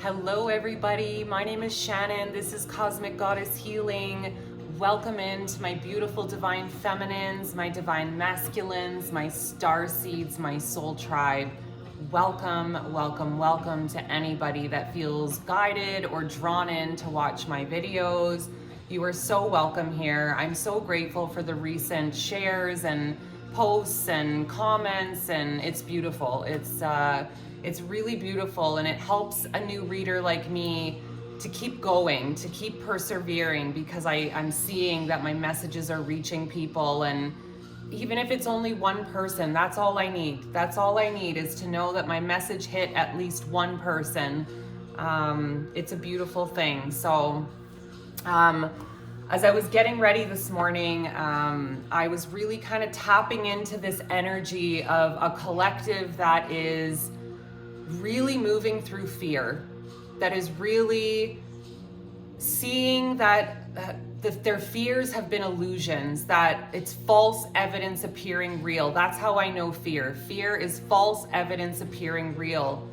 Hello everybody, my name is Shannon. This is Cosmic Goddess Healing. Welcome into my beautiful divine feminines, my divine masculines, my star seeds, my soul tribe. Welcome, welcome, welcome to anybody that feels guided or drawn in to watch my videos. You are so welcome here. I'm so grateful for the recent shares and posts and comments, and it's beautiful. It's really beautiful, and it helps a new reader like me to keep going, to keep persevering, because I'm seeing that my messages are reaching people. And even if it's only one person, that's all I need. That's all I need, is to know that my message hit at least one person. It's a beautiful thing. So as I was getting ready this morning, I was really kind of tapping into this energy of a collective that is really moving through fear, that is really seeing that their fears have been illusions, that it's false evidence appearing real. That's how I know fear. Fear is false evidence appearing real.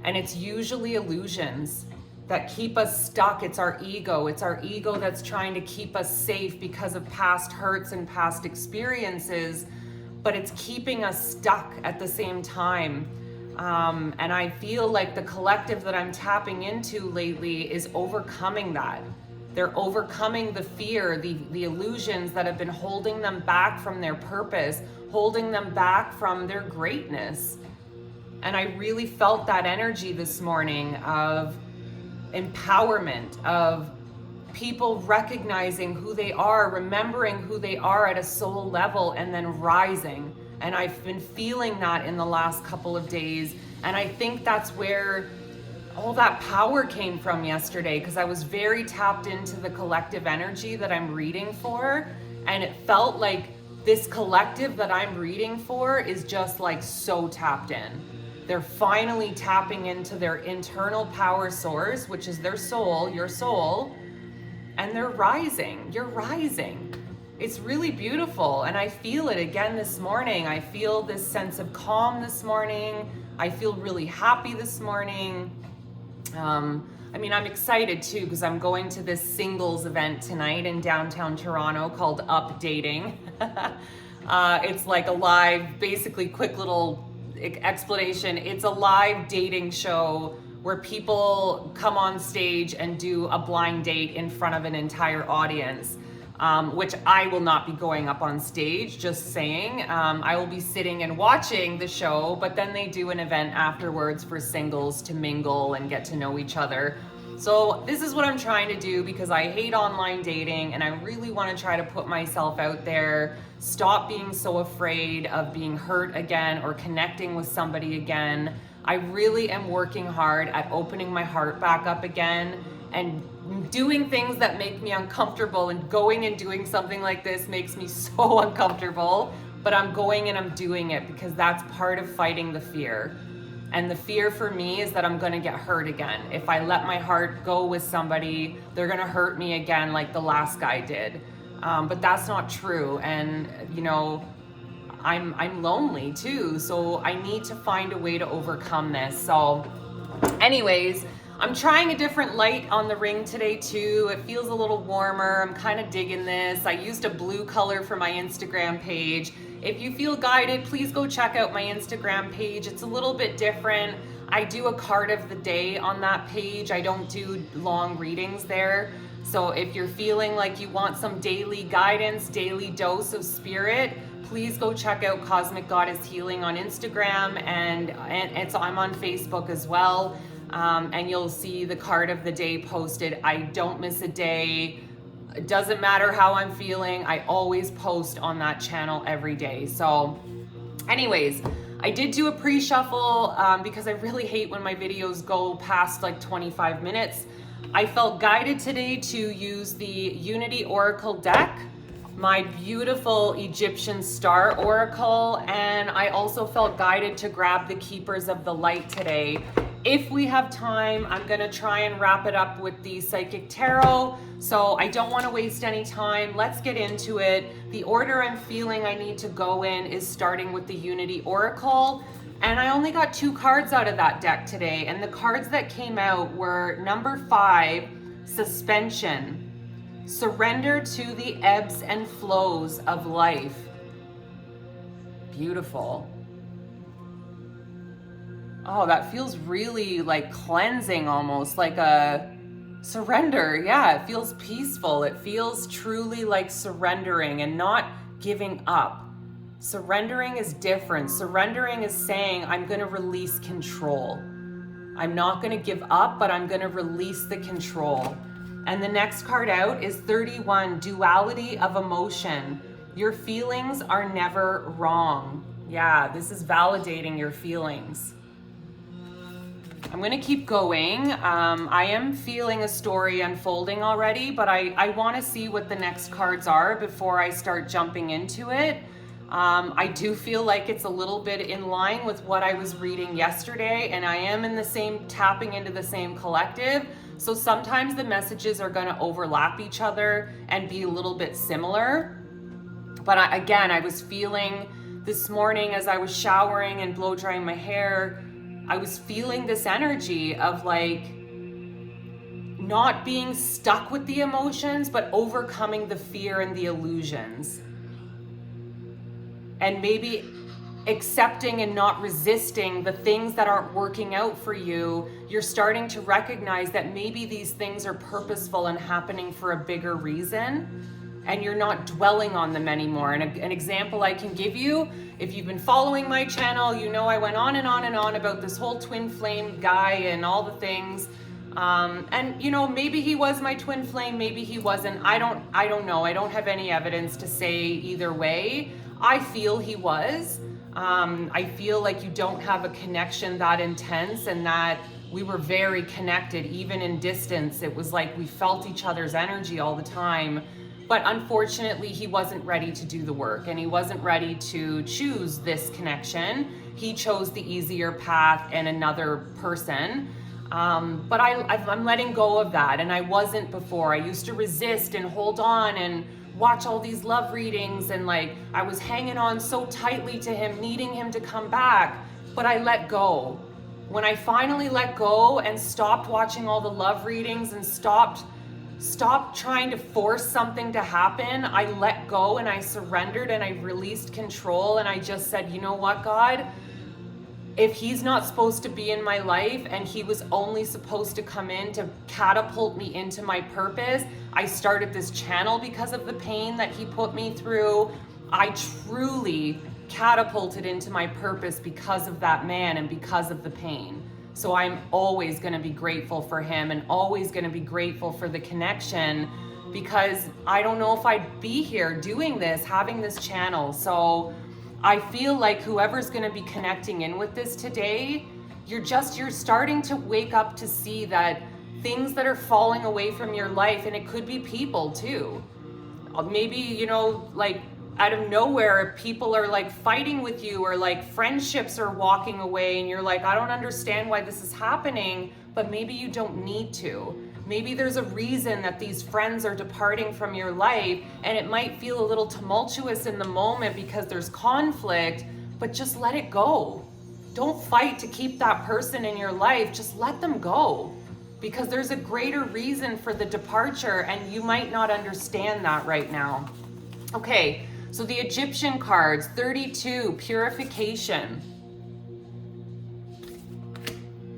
And it's usually illusions that keep us stuck. It's our ego. It's our ego that's trying to keep us safe because of past hurts and past experiences, but it's keeping us stuck at the same time. And I feel like the collective that I'm tapping into lately is overcoming that. They're overcoming the fear, the illusions that have been holding them back from their purpose, holding them back from their greatness. And I really felt that energy this morning of empowerment, of people recognizing who they are, remembering who they are at a soul level, and then rising. And I've been feeling that in the last couple of days. And I think that's where all that power came from yesterday, because I was very tapped into the collective energy that I'm reading for. And it felt like this collective that I'm reading for is just like so tapped in. They're finally tapping into their internal power source, which is their soul, your soul, and they're rising. You're rising. It's really beautiful, and I feel it again this morning. I feel this sense of calm this morning. I feel really happy this morning. I'm excited too, because I'm going to this singles event tonight in downtown Toronto called Updating. It's like a live, basically quick little explanation. It's a live dating show where people come on stage and do a blind date in front of an entire audience. Which I will not be going up on stage, just saying. I will be sitting and watching the show, but then they do an event afterwards for singles to mingle and get to know each other. So this is what I'm trying to do, because I hate online dating and I really want to try to put myself out there, stop being so afraid of being hurt again or connecting with somebody again. I really am working hard at opening my heart back up again and doing things that make me uncomfortable, and going and doing something like this makes me so uncomfortable, but I'm going and I'm doing it because that's part of fighting the fear. And the fear for me is that I'm gonna get hurt again. If I let my heart go with somebody, they're gonna hurt me again like the last guy did. But that's not true. And you know, I'm lonely too, so I need to find a way to overcome this. So anyways, I'm trying a different light on the ring today too. It feels a little warmer. I'm kind of digging this. I used a blue color for my Instagram page. If you feel guided, please go check out my Instagram page. It's a little bit different. I do a card of the day on that page. I don't do long readings there. So if you're feeling like you want some daily guidance, daily dose of spirit, please go check out Cosmic Goddess Healing on Instagram, and I'm on Facebook as well. And you'll see the card of the day posted. I don't miss a day. It doesn't matter how I'm feeling. I always post on that channel every day. So anyways, I did do a pre-shuffle because I really hate when my videos go past like 25 minutes. I felt guided today to use the Unity Oracle deck, my beautiful Egyptian Star Oracle, and I also felt guided to grab the Keepers of the Light today. If we have time, I'm gonna try and wrap it up with the Psychic Tarot, so I don't wanna waste any time. Let's get into it. The order I'm feeling I need to go in is starting with the Unity Oracle. And I only got 2 cards out of that deck today. And the cards that came out were number 5, suspension. Surrender to the ebbs and flows of life. Beautiful. Oh, that feels really like cleansing, almost like a surrender. Yeah, it feels peaceful. It feels truly like surrendering and not giving up. Surrendering is different. Surrendering is saying, I'm going to release control. I'm not going to give up, but I'm going to release the control. And the next card out is 31, duality of emotion. Your feelings are never wrong. Yeah, this is validating your feelings. I'm going to keep going. I am feeling a story unfolding already, but I want to see what the next cards are before I start jumping into it. I do feel like it's a little bit in line with what I was reading yesterday, and I am in the same, tapping into the same collective. So sometimes the messages are going to overlap each other and be a little bit similar. But I was feeling this morning as I was showering and blow drying my hair, I was feeling this energy of like not being stuck with the emotions, but overcoming the fear and the illusions. And maybe accepting and not resisting the things that aren't working out for you. You're starting to recognize that maybe these things are purposeful and happening for a bigger reason, and you're not dwelling on them anymore. And an example I can give you, if you've been following my channel, you know I went on and on and on about this whole twin flame guy and all the things. And you know, maybe he was my twin flame, maybe he wasn't. I don't know. I don't have any evidence to say either way. I feel he was. I feel like you don't have a connection that intense, and that we were very connected, even in distance. It was like we felt each other's energy all the time. But unfortunately, he wasn't ready to do the work, and he wasn't ready to choose this connection. He chose the easier path and another person. But I'm letting go of that, and I wasn't before. I used to resist and hold on and watch all these love readings, and like I was hanging on so tightly to him, needing him to come back, but I let go. When I finally let go and stopped watching all the love readings and stopped trying to force something to happen, I let go and I surrendered and I released control, and I just said, you know what, God? If he's not supposed to be in my life and he was only supposed to come in to catapult me into my purpose, I started this channel because of the pain that he put me through. I truly catapulted into my purpose because of that man and because of the pain. So I'm always going to be grateful for him, and always going to be grateful for the connection, because I don't know if I'd be here doing this, having this channel. So I feel like whoever's going to be connecting in with this today, you're starting to wake up to see that things that are falling away from your life, and it could be people too. Maybe, you know, like out of nowhere, people are like fighting with you, or like friendships are walking away, and you're like, I don't understand why this is happening, but maybe you don't need to. Maybe there's a reason that these friends are departing from your life, and it might feel a little tumultuous in the moment because there's conflict, but just let it go. Don't fight to keep that person in your life. Just let them go, because there's a greater reason for the departure, and you might not understand that right now. Okay, so the Egyptian cards, 32, purification.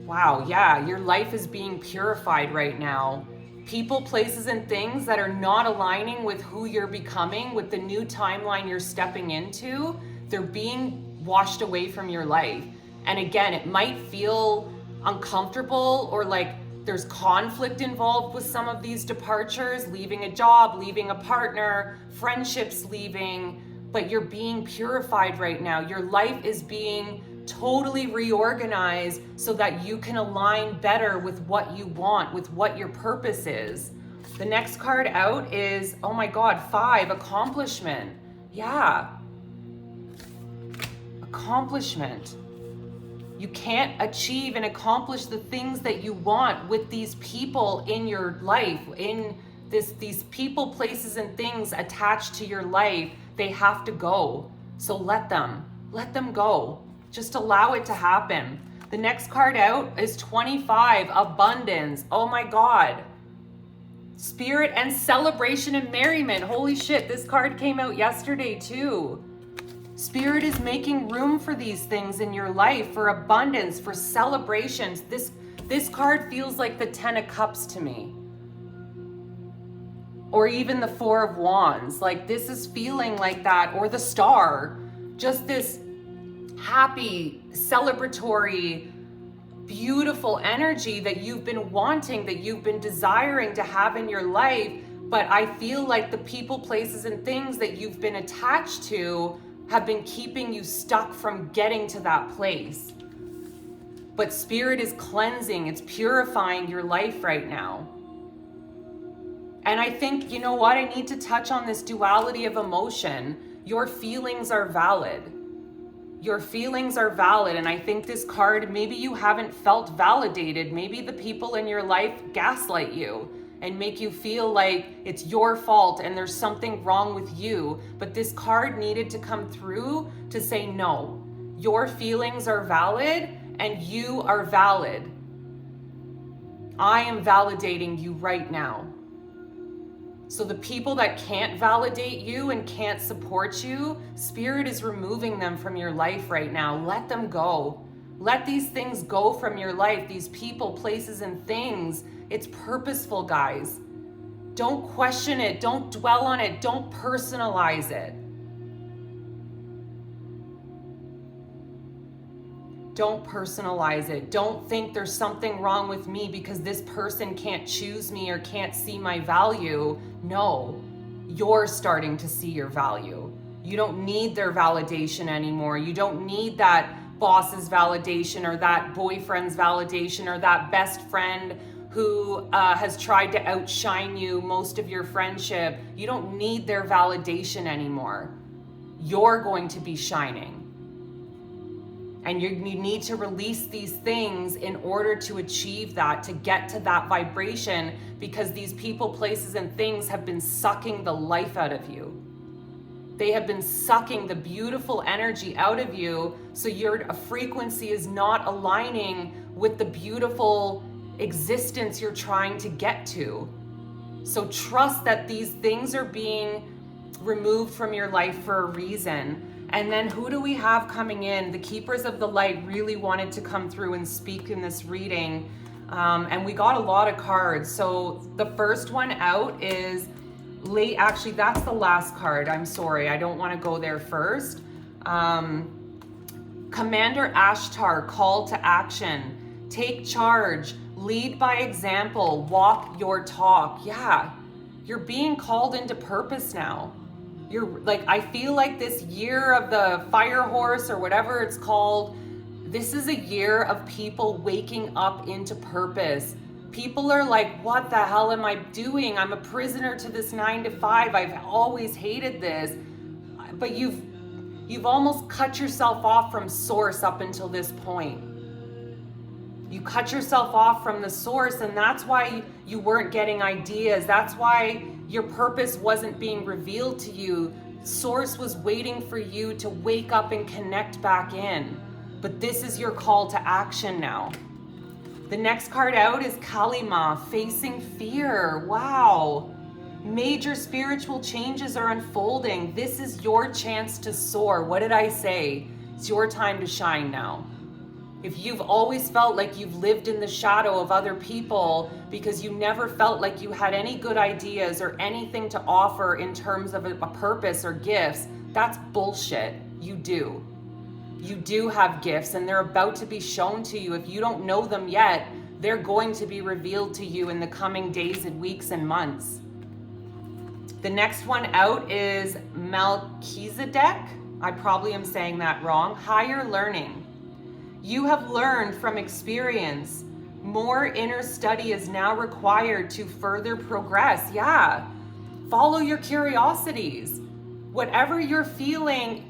Wow, yeah, your life is being purified right now. People, places, and things that are not aligning with who you're becoming, with the new timeline you're stepping into, they're being washed away from your life. And again, it might feel uncomfortable, or like there's conflict involved with some of these departures, leaving a job, leaving a partner, friendships leaving, but you're being purified right now. Your life is being totally reorganized so that you can align better with what you want, with what your purpose is. The next card out is, oh my God, 5, accomplishment. Yeah. Accomplishment. You can't achieve and accomplish the things that you want with these people in your life, in these people, places, and things attached to your life. They have to go. So let them go. Just allow it to happen. The next card out is 25, abundance. Oh my God. Spirit and celebration and merriment. Holy shit, this card came out yesterday too. Spirit is making room for these things in your life, for abundance, for celebrations. This card feels like the 10 of Cups to me. Or even the 4 of Wands. Like this is feeling like that. Or the Star. Just this happy, celebratory, beautiful energy that you've been wanting, that you've been desiring to have in your life. But I feel like the people, places, and things that you've been attached to have been keeping you stuck from getting to that place. But Spirit is cleansing, it's purifying your life right now. And I think, you know what? I need to touch on this duality of emotion. Your feelings are valid. Your feelings are valid. And I think this card, maybe you haven't felt validated. Maybe the people in your life gaslight you and make you feel like it's your fault and there's something wrong with you. But this card needed to come through to say, no, your feelings are valid and you are valid. I am validating you right now. So the people that can't validate you and can't support you, Spirit is removing them from your life right now. Let them go. Let these things go from your life, these people, places, and things. It's purposeful, guys. Don't question it. Don't dwell on it. Don't personalize it. Don't personalize it. Don't think there's something wrong with me because this person can't choose me or can't see my value. No, you're starting to see your value. You don't need their validation anymore. You don't need that boss's validation or that boyfriend's validation or that best friend who has tried to outshine you most of your friendship. You don't need their validation anymore. You're going to be shining. And you need to release these things in order to achieve that, to get to that vibration, because these people, places, and things have been sucking the life out of you. They have been sucking the beautiful energy out of you, so your frequency is not aligning with the beautiful existence you're trying to get to. So trust that these things are being removed from your life for a reason. And then who do we have coming in? The Keepers of the Light really wanted to come through and speak in this reading. And we got a lot of cards. So the first one out is actually that's the last card. I'm sorry, I don't want to go there first. Commander Ashtar, call to action. Take charge, lead by example, walk your talk. Yeah, you're being called into purpose now. You're like, I feel like this year of the fire horse or whatever it's called, this is a year of people waking up into purpose. People are like, what the hell am I doing? I'm a prisoner to this 9 to 5. I've always hated this. But you've almost cut yourself off from source up until this point. You cut yourself off from the source, and that's why you weren't getting ideas. That's why your purpose wasn't being revealed to you. Source was waiting for you to wake up and connect back in. But this is your call to action now. The next card out is Kalima, facing fear. Wow. Major spiritual changes are unfolding. This is your chance to soar. What did I say? It's your time to shine now. If you've always felt like you've lived in the shadow of other people because you never felt like you had any good ideas or anything to offer in terms of a purpose or gifts, that's bullshit. You do. You do have gifts, and they're about to be shown to you. If you don't know them yet, they're going to be revealed to you in the coming days and weeks and months. The next one out is Melchizedek. I probably am saying that wrong. Higher learning. You have learned from experience. More inner study is now required to further progress. Yeah. Follow your curiosities. Whatever you're feeling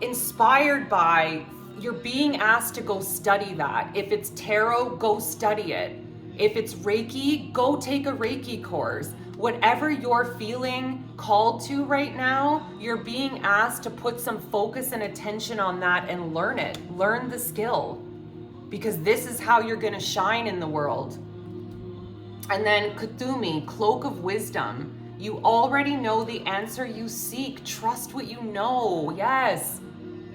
inspired by, you're being asked to go study that. If it's tarot, go study it. If it's Reiki, go take a Reiki course. Whatever you're feeling called to right now, you're being asked to put some focus and attention on that and learn it. Learn the skill, because this is how you're going to shine in the world. And then Kuthumi, Cloak of Wisdom. You already know the answer you seek. Trust what you know. Yes,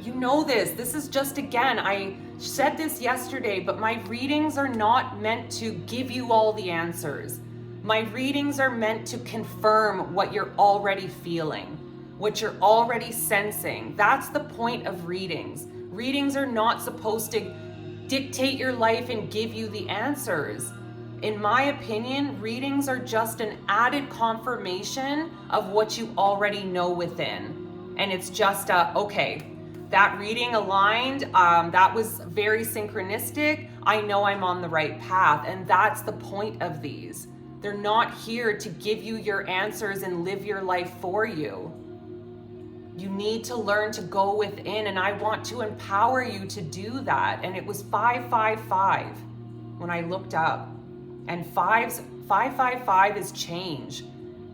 you know this. This is just, again, I said this yesterday, but my readings are not meant to give you all the answers. My readings are meant to confirm what you're already feeling, what you're already sensing. That's the point of readings. Readings are not supposed to dictate your life and give you the answers. In my opinion, readings are just an added confirmation of what you already know within. And it's just okay, that reading aligned, that was very synchronistic. I know I'm on the right path. And that's the point of these. They're not here to give you your answers and live your life for you. You need to learn to go within, and I want to empower you to do that. And it was 555 when I looked up. And 555 is change,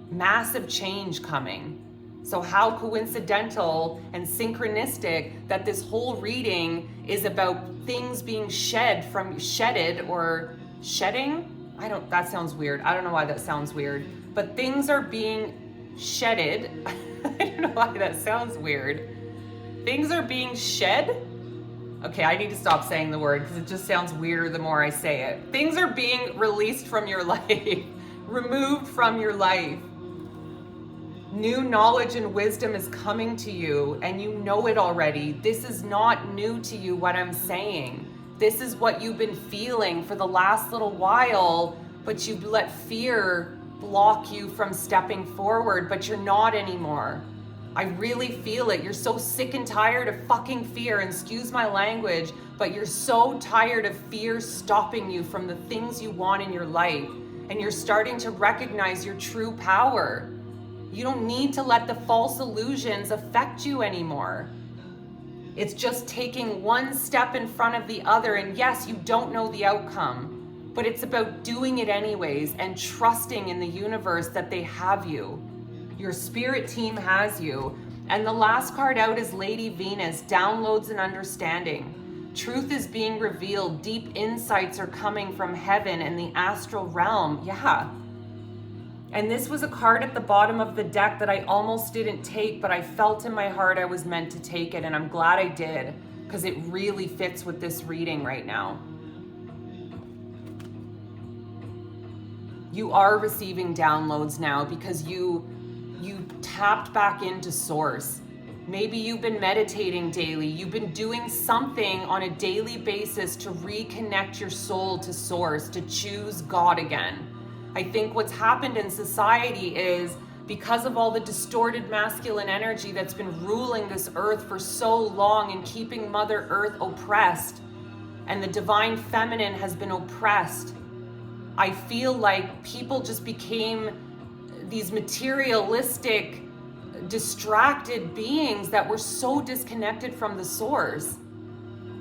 massive change coming. So how coincidental and synchronistic that this whole reading is about things being shedded or shedding? That sounds weird. I don't know why that sounds weird, but things are being shedded. I don't know why that sounds weird. Things are being shed. Okay, I need to stop saying the word because it just sounds weirder the more I say it. Things are being released from your life, removed from your life. New knowledge and wisdom is coming to you, and you know it already. This is not new to you, what I'm saying. This is what you've been feeling for the last little while, but you've let fear block you from stepping forward, but you're not anymore. I really feel it. You're so sick and tired of fucking fear, and excuse my language, but you're so tired of fear stopping you from the things you want in your life, and you're starting to recognize your true power. You don't need to let the false illusions affect you anymore. It's just taking one step in front of the other, and yes, you don't know the outcome, but it's about doing it anyways and trusting in the universe that they have you. Your spirit team has you. And the last card out is Lady Venus, downloads and understanding. Truth is being revealed. Deep insights are coming from heaven and the astral realm. Yeah. And this was a card at the bottom of the deck that I almost didn't take, but I felt in my heart I was meant to take it, and I'm glad I did, because it really fits with this reading right now. You are receiving downloads now because you tapped back into source. Maybe you've been meditating daily. You've been doing something on a daily basis to reconnect your soul to source, to choose God again. I think what's happened in society is, because of all the distorted masculine energy that's been ruling this earth for so long and keeping Mother Earth oppressed, and the divine feminine has been oppressed, I feel like people just became these materialistic, distracted beings that were so disconnected from the source.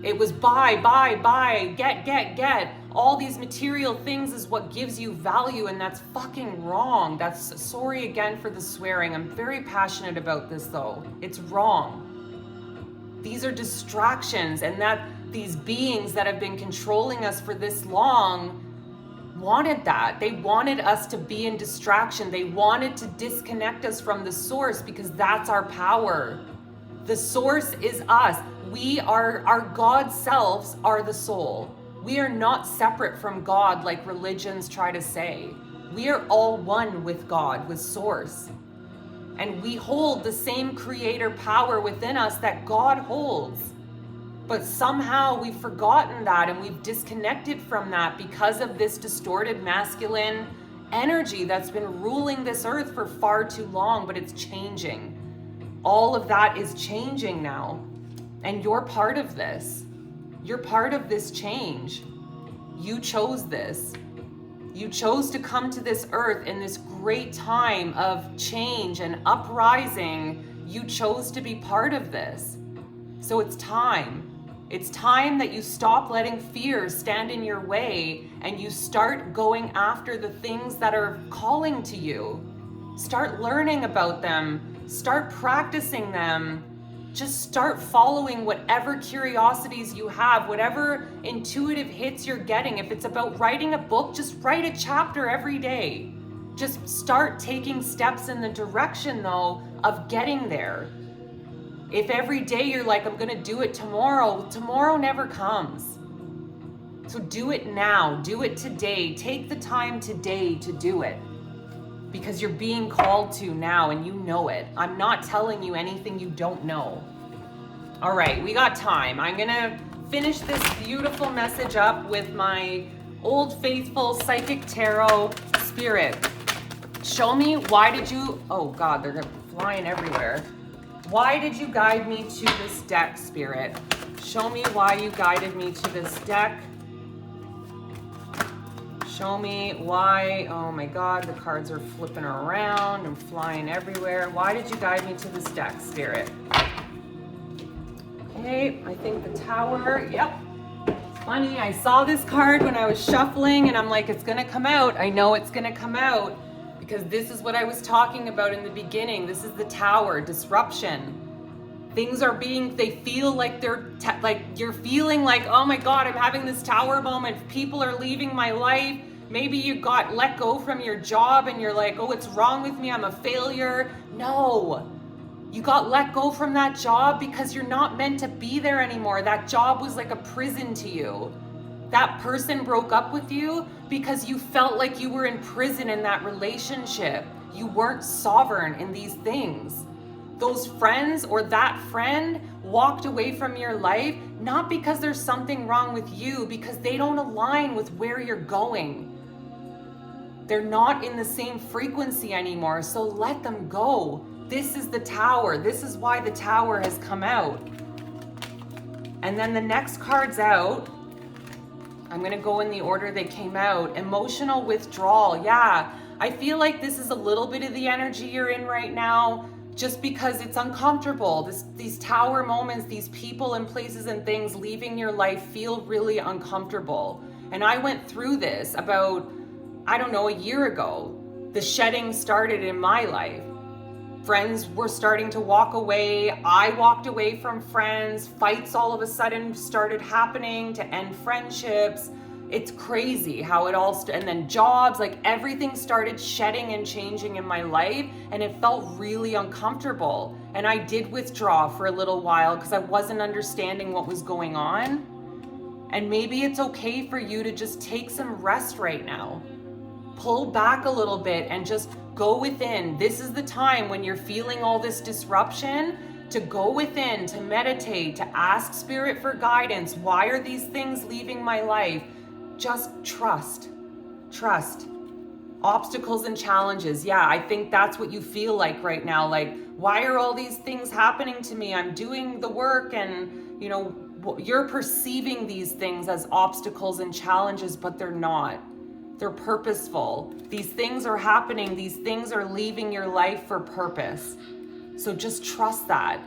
It was buy, get. All these material things is what gives you value, and that's fucking wrong. That's, sorry again for the swearing. I'm very passionate about this though. It's wrong. These are distractions, and that these beings that have been controlling us for this long wanted that. They wanted us to be in distraction. They wanted to disconnect us from the source, because that's our power. The source is us. We are, our God selves are the soul. We are not separate from God like religions try to say. We are all one with God, with source. And we hold the same creator power within us that God holds. But somehow we've forgotten that, and we've disconnected from that because of this distorted masculine energy that's been ruling this earth for far too long, but it's changing. All of that is changing now. And you're part of this. You're part of this change. You chose this. You chose to come to this earth in this great time of change and uprising. You chose to be part of this. So it's time. It's time that you stop letting fear stand in your way and you start going after the things that are calling to you. Start learning about them, start practicing them. Just start following whatever curiosities you have, whatever intuitive hits you're getting. If it's about writing a book, just write a chapter every day. Just start taking steps in the direction, though, of getting there. If every day you're like, I'm gonna do it tomorrow, tomorrow never comes. So do it now, do it today. Take the time today to do it, because you're being called to now and you know it. I'm not telling you anything you don't know. All right, we got time. I'm gonna finish this beautiful message up with my old faithful psychic tarot spirit. Show me, why did you, oh God, they're flying everywhere. Why did you guide me to this deck, Spirit? Show me why you guided me to this deck. Show me why, oh my God, the cards are flipping around and flying everywhere. Why did you guide me to this deck, Spirit? Okay, I think the Tower, yep. It's funny, I saw this card when I was shuffling and I'm like, it's gonna come out. I know it's gonna come out because this is what I was talking about in the beginning. This is the Tower, disruption. Things are being, they feel like they're, like you're feeling like, oh my God, I'm having this Tower moment. People are leaving my life. Maybe you got let go from your job and you're like, oh, what's wrong with me? I'm a failure. No, you got let go from that job because you're not meant to be there anymore. That job was like a prison to you. That person broke up with you because you felt like you were in prison in that relationship. You weren't sovereign in these things. Those friends or that friend walked away from your life, not because there's something wrong with you, because they don't align with where you're going. They're not in the same frequency anymore, so let them go. This is the Tower. This is why the Tower has come out. And then the next card's out. I'm gonna go in the order they came out. Emotional withdrawal. Yeah, I feel like this is a little bit of the energy you're in right now, just because it's uncomfortable. These Tower moments, these people and places and things leaving your life feel really uncomfortable. And I went through this about, I don't know, a year ago. The shedding started in my life. Friends were starting to walk away. I walked away from friends. Fights all of a sudden started happening to end friendships. It's crazy how it all, and then jobs, like everything started shedding and changing in my life, and it felt really uncomfortable. And I did withdraw for a little while because I wasn't understanding what was going on. And maybe it's okay for you to just take some rest right now. Pull back a little bit and just go within. This is the time when you're feeling all this disruption to go within, to meditate, to ask Spirit for guidance. Why are these things leaving my life? Just trust. Trust. Obstacles and challenges. Yeah, I think that's what you feel like right now. Like, why are all these things happening to me? I'm doing the work and, you know, you're perceiving these things as obstacles and challenges, but they're not. They're purposeful. These things are happening. These things are leaving your life for purpose. So just trust that.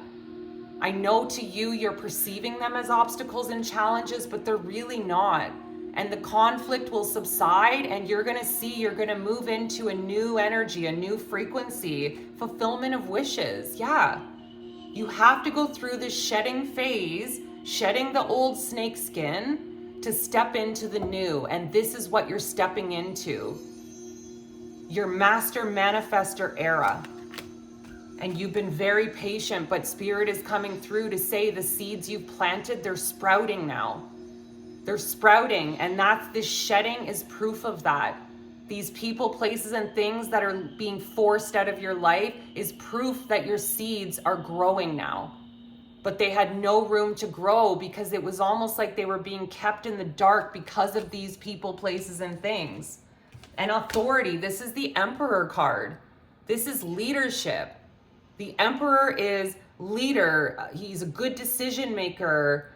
I know to you, you're perceiving them as obstacles and challenges, but they're really not. And the conflict will subside and you're gonna see, you're gonna move into a new energy, a new frequency, fulfillment of wishes. Yeah, you have to go through this shedding phase, shedding the old snake skin to step into the new. And this is what you're stepping into. Your master manifester era. And you've been very patient, but Spirit is coming through to say the seeds you've planted, they're sprouting now. They're sprouting, and this shedding is proof of that. These people, places, and things that are being forced out of your life is proof that your seeds are growing now. But they had no room to grow because it was almost like they were being kept in the dark because of these people, places, and things. And authority, this is the Emperor card. This is leadership. The Emperor is leader. He's a good decision maker.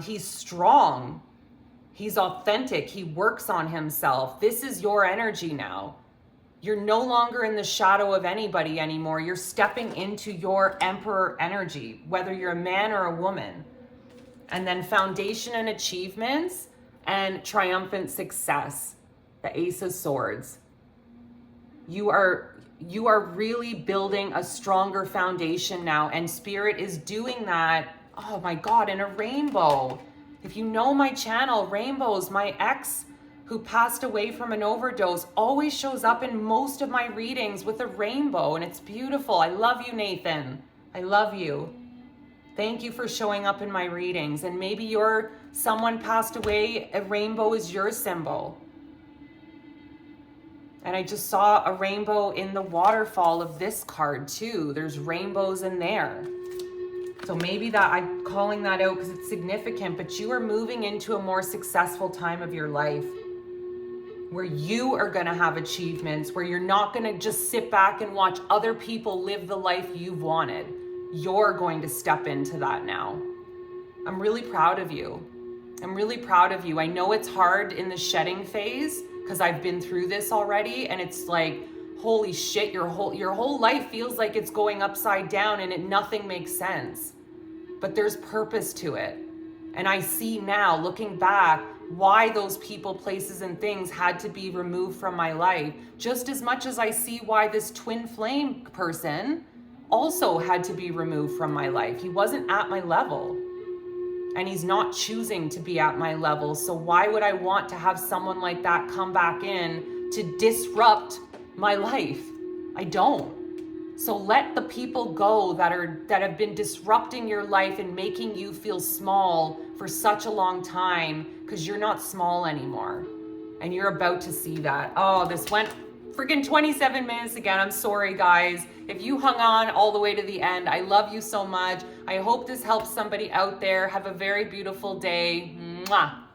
He's strong. He's authentic. He works on himself. This is your energy now. You're no longer in the shadow of anybody anymore. You're stepping into your Emperor energy, whether you're a man or a woman. And then foundation and achievements and triumphant success, the Ace of Swords. You are really building a stronger foundation now, and Spirit is doing that, oh my God, in a rainbow. If you know my channel, rainbows, my ex who passed away from an overdose always shows up in most of my readings with a rainbow, and it's beautiful. I love you, Nathan. I love you. Thank you for showing up in my readings. And maybe someone passed away, a rainbow is your symbol. And I just saw a rainbow in the waterfall of this card too. There's rainbows in there. So maybe that I'm calling that out because it's significant, but you are moving into a more successful time of your life where you are going to have achievements, where you're not going to just sit back and watch other people live the life you've wanted. You're going to step into that now. I'm really proud of you. I'm really proud of you. I know it's hard in the shedding phase because I've been through this already, and it's like, holy shit, your whole life feels like it's going upside down and nothing makes sense. But there's purpose to it. And I see now, looking back, why those people, places, and things had to be removed from my life, just as much as I see why this twin flame person also had to be removed from my life. He wasn't at my level, and he's not choosing to be at my level. So why would I want to have someone like that come back in to disrupt my life? I don't. So let the people go that have been disrupting your life and making you feel small for such a long time, because you're not small anymore. And you're about to see that. Oh, this went freaking 27 minutes again. I'm sorry, guys. If you hung on all the way to the end, I love you so much. I hope this helps somebody out there. Have a very beautiful day. Mwah.